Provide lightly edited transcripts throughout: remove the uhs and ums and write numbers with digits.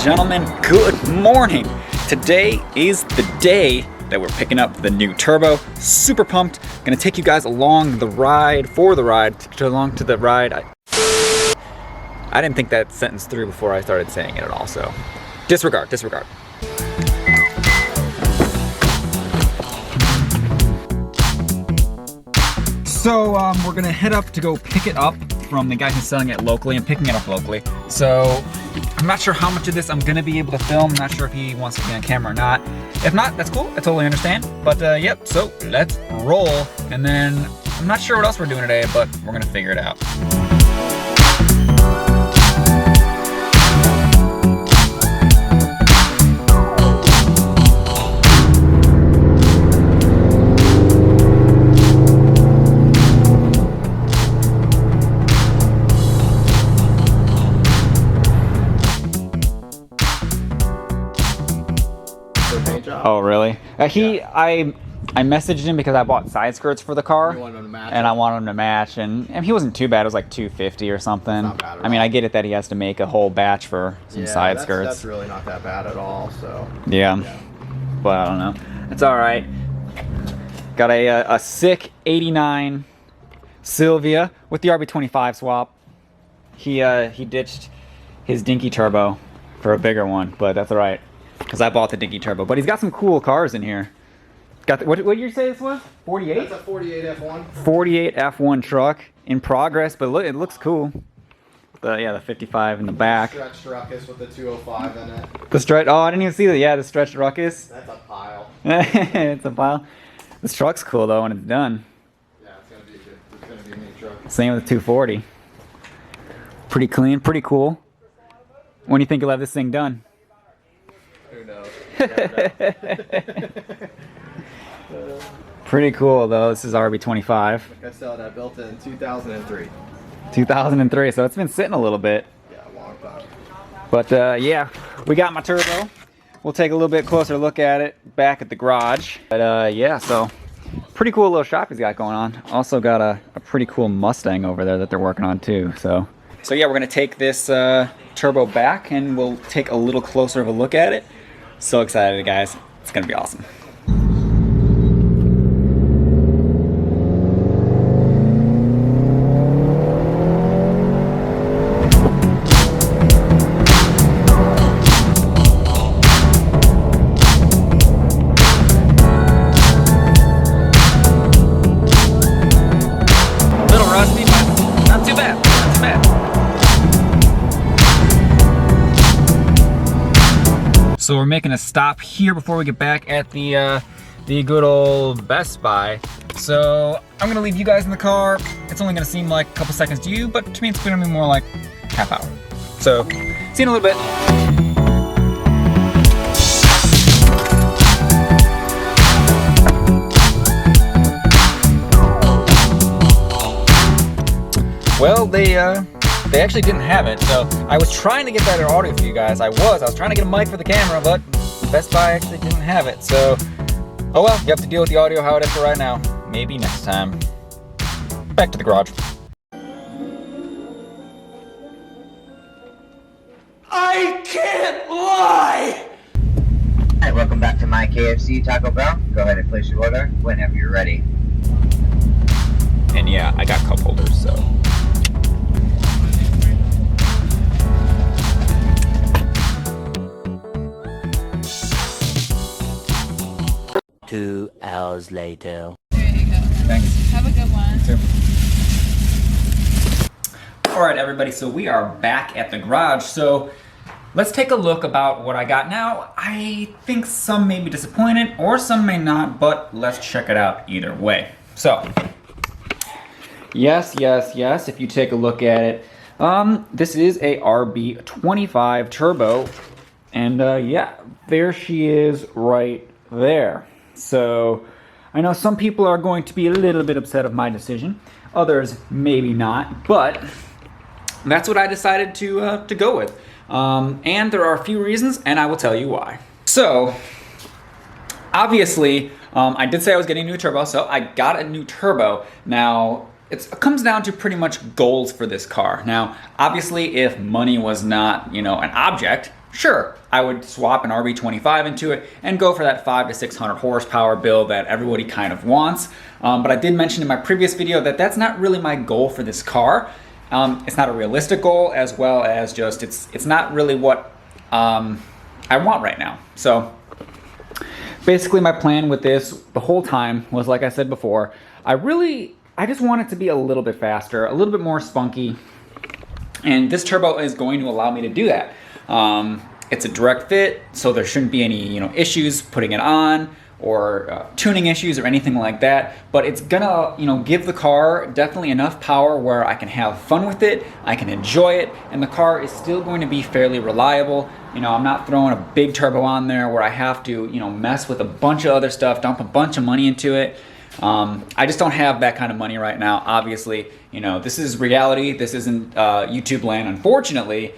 gentlemen, good morning. Today is the day that we're picking up the new turbo. Super pumped. Gonna take you guys along the ride, along to the ride. I didn't think that sentence through before I started saying it at all, so disregard. So we're gonna head up to go pick it up from the guy who's selling it locally and picking it up locally. So I'm not sure how much of this I'm gonna be able to film. I'm not sure if he wants to be on camera or not. If not, that's cool, I totally understand. But yep, so let's roll. And then I'm not sure what else we're doing today, but we're gonna figure it out. Oh really? I messaged him because I bought side skirts for the car. You wanted him to match and I wanted him to match, and he wasn't too bad. It was like $250 or something. Not bad at I mean, all. I get it that he has to make a whole batch for some side skirts. That's really not that bad at all. So yeah. But I don't know. It's all right. Got a sick '89 Sylvia with the RB25 swap. He ditched his dinky turbo for a bigger one, but that's all right. Because I bought the dinky turbo, but he's got some cool cars in here. Got the, what did you say this was? 48? That's a 48 F1. 48 F1 truck in progress, but look, it looks cool. The 55 in the back. Stretched ruckus with the 205 in it. The stretch. Oh, I didn't even see that. Yeah, the stretched ruckus. That's a pile. It's a pile. This truck's cool though when it's done. Yeah, it's gonna be good. It's gonna be a neat truck. Same with the 240. Pretty clean, pretty cool. When do you think you'll have this thing done? Who knows? Pretty cool though. This is RB25. Like I said, I built it in 2003. 2003, so it's been sitting a little bit. Yeah, a long time. But yeah, we got my turbo. We'll take a little bit closer look at it back at the garage. But yeah, so pretty cool little shop he's got going on. Also got a pretty cool Mustang over there that they're working on too. So yeah, we're gonna take this turbo back and we'll take a little closer of a look at it. So excited, guys. It's gonna be awesome. Little rusty, but not too bad. Not too bad. So we're making a stop here before we get back at the good old Best Buy. So I'm gonna leave you guys in the car. It's only gonna seem like a couple seconds to you, but to me it's gonna be more like half hour. So see you in a little bit. Well, they actually didn't have it, so I was trying to get better audio for you guys. I was trying to get a mic for the camera, but Best Buy actually didn't have it, so oh well, you have to deal with the audio how it is for right now. Maybe next time. Back to the garage. I can't lie! Hi, welcome back to my KFC Taco Bell. Go ahead and place your order whenever you're ready. And yeah, I got cup holders, so. Two hours later. There you go. Thanks. Have a good one. All right, everybody, so we are back at the garage. So let's take a look about what I got now. I think some may be disappointed or some may not, but let's check it out either way. So, yes, if you take a look at it, this is a RB25 turbo, and yeah, there she is right there. So I know some people are going to be a little bit upset of my decision, others maybe not, but that's what I decided to go with. And there are a few reasons, and I will tell you why. So obviously, I did say I was getting a new turbo, so I got a new turbo. Now, it comes down to pretty much goals for this car. Now, obviously, if money was not, an object, sure, I would swap an RB25 into it and go for that 500 to 600 horsepower build that everybody kind of wants. But I did mention in my previous video that that's not really my goal for this car. It's not a realistic goal, as well as just it's not really what I want right now. So basically my plan with this the whole time was, like I said before, I just want it to be a little bit faster, a little bit more spunky, and this turbo is going to allow me to do that. It's a direct fit, so there shouldn't be any issues putting it on, or tuning issues or anything like that, but it's gonna give the car definitely enough power where I can have fun with it, I can enjoy it, and the car is still going to be fairly reliable. I'm not throwing a big turbo on there where I have to mess with a bunch of other stuff, dump a bunch of money into it. I just don't have that kind of money right now. Obviously, this is reality. This isn't YouTube land, unfortunately.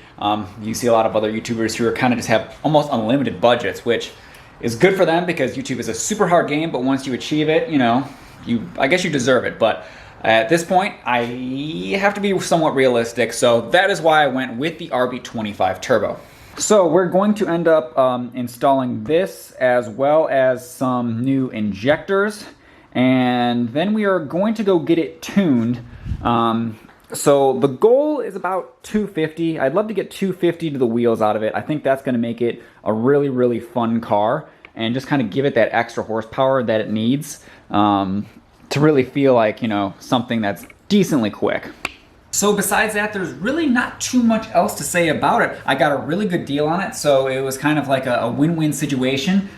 You see a lot of other YouTubers who are kind of just have almost unlimited budgets, which is good for them because YouTube is a super hard game, but once you achieve it, I guess you deserve it. But at this point, I have to be somewhat realistic, so that is why I went with the RB25 Turbo. So we're going to end up installing this as well as some new injectors, and then we are going to go get it tuned. So the goal is about 250. I'd love to get 250 to the wheels out of it. I think that's going to make it a really, really fun car and just kind of give it that extra horsepower that it needs to really feel like, something that's decently quick. So besides that, there's really not too much else to say about it. I got a really good deal on it, so it was kind of like a win-win situation.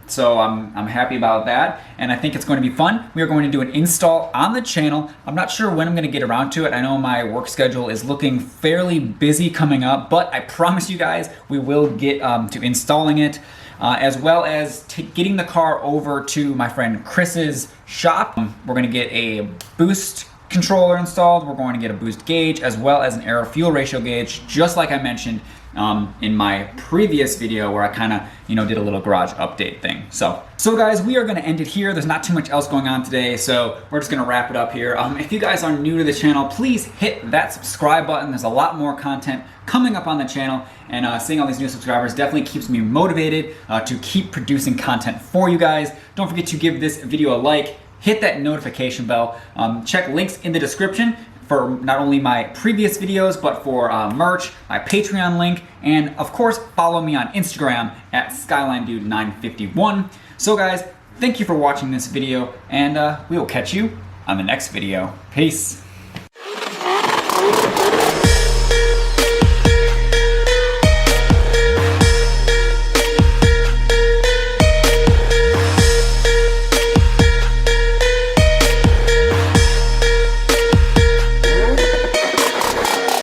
So I'm happy about that, and I think it's going to be fun. We are going to do an install on the channel. I'm not sure when I'm going to get around to it. I know my work schedule is looking fairly busy coming up, but I promise you guys we will get to installing it, as well as getting the car over to my friend Chris's shop. We're going to get a boost controller installed. We're going to get a boost gauge as well as an air fuel ratio gauge, just like I mentioned in my previous video where I kind of did a little garage update thing. So guys, we are going to end it here. There's not too much else going on today, so we're just going to wrap it up here. If you guys are new to the channel, please hit that subscribe button. There's a lot more content coming up on the channel, and seeing all these new subscribers definitely keeps me motivated to keep producing content for you guys. Don't forget to give this video a like, hit that notification bell, check links in the description for not only my previous videos, but for merch, my Patreon link, and of course, follow me on Instagram at SkylineDude951. So guys, thank you for watching this video, and we will catch you on the next video. Peace.